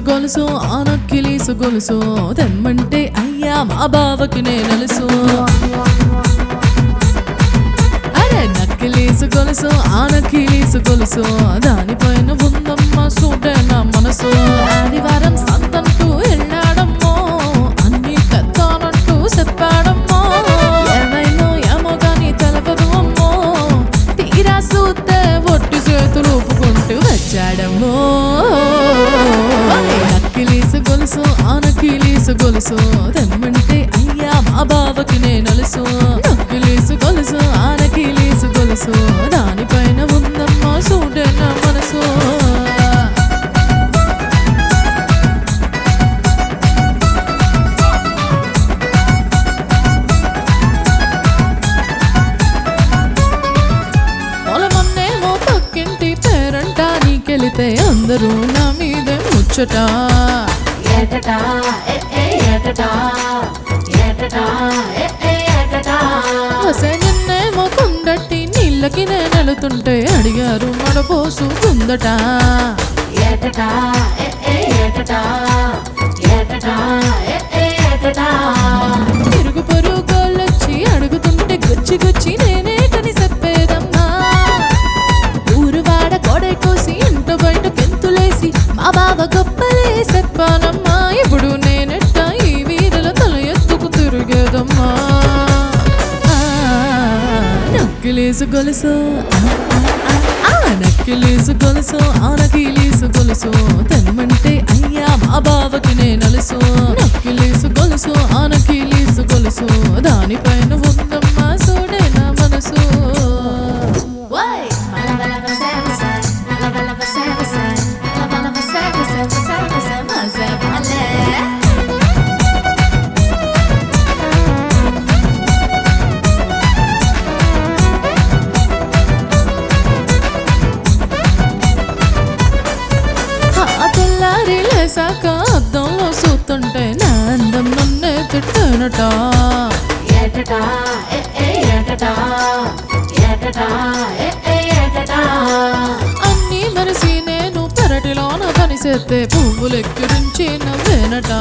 గొలుసు ఆ నక్కిలీసు గొలుసు తెమ్మంటే అయ్యా మా బావకి నేనలుసు. అరే నక్కిలీసు గొలుసు ఆ నక్కిలీసు గొలుసు దానిపైన ఉందమ్మా చూడే నా మనసు. ఆదివారం సంతంటూ వెళ్ళాడమ్మో అన్ని తెస్తానంటూ చెప్పాడమ్మో. ఏమైనా ఏమో గాని తెలపదు అమ్మో తీరా చూస్తే ఒట్టి చేతులు ఊపుకుంటూ వచ్చాడమ్మో. నక్కిలీసు గొలుసు ఆ నక్కిలీసు గొలుసు తెమ్మంటే అయ్యా మా బావకి నేనలుసు. నక్కిలీసు గొలుసు ఆ నక్కిలీసు గొలుసు దానిపైన ఉందమ్మా చూడే నా మనసు. పొలమన్నేమో పక్కింటి పేరంటానికెళితే అందరూ నా మీదే ముచ్చట. నిన్నేమో కుండట్టి నీళ్ళకి నేనెలుతుంటే అడిగారు మడపోసు కుందట. తిరుగు పొరుగులొచ్చి అడుగుతుంటే గుచ్చి గుచ్చి నేనేటని చెప్పేదమ్మా. ఊరువాడ కొడై కోసి ఇంట బయట గెంతులేసి మా బావ గొప్పలే చెప్పానమ్మా. ఇప్పుడు నేనెట్ట ఈ వీధుల తల ఎత్తుకు తిరిగేదమ్మా. నక్కిలీసు గొలుసు నక్కిలీసు గొలుసు ఆ నక్కిలీసు గొలుసు తెమ్మంటే అయ్యా మా బావకి నేనలుసు. నక్కిలీసు గొలుసు ఆ నక్కిలీసు గొలుసు దానిపైన ఉందమ్మా చూడే నా మనసు. లేసాక అద్దంలో చూస్తుంటే నా అందం నన్నే తిట్టనట. అన్నీ మరిసి నేను పెరటిలోన పనిచేస్తే పువ్వులెక్కిరించి నవ్వేనట.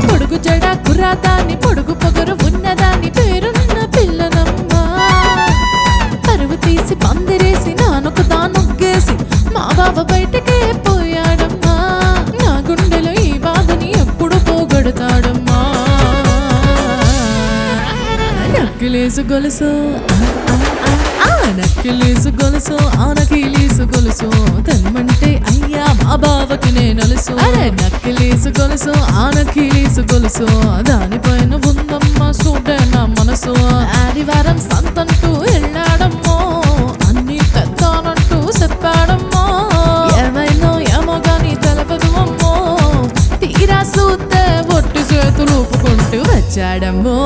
పొడుగు జడ కుర్రాదాన్ని పొడుగు పొగరు ఉన్నదాన్ని పేరున్న పిల్లనమ్మా. పరువు తీసి పందిరేసి నానొక దానొగ్గేసి మా బావ బయటకే పోయాడమ్మా. నా గుండెలో ఈ బాధని ఎప్పుడు పోగొడతాడమ్మా. నక్కిలీసు గొలుసు నక్కిలీసు గొలుసు ఆ నక్కిలీసు గొలుసు తెమ్మంటే అయ్యా మా బావకి నేనలుసు. అరే నక్కిలీసు గొలుసు ఆ నక్కిలీసు గొలుసు దానిపైన ఉందమ్మా చూడే నా మనసు. ఆదివారం సంతంటూ వెళ్ళాడమ్మో అన్ని తెస్తానంటూ చెప్పాడమ్మో. ఏమైనా ఏమో గాని తెలపదు అమ్మో తీరా చూస్తే ఒట్టి చేతులు ఊపుకుంటూ వచ్చాడమ్మో.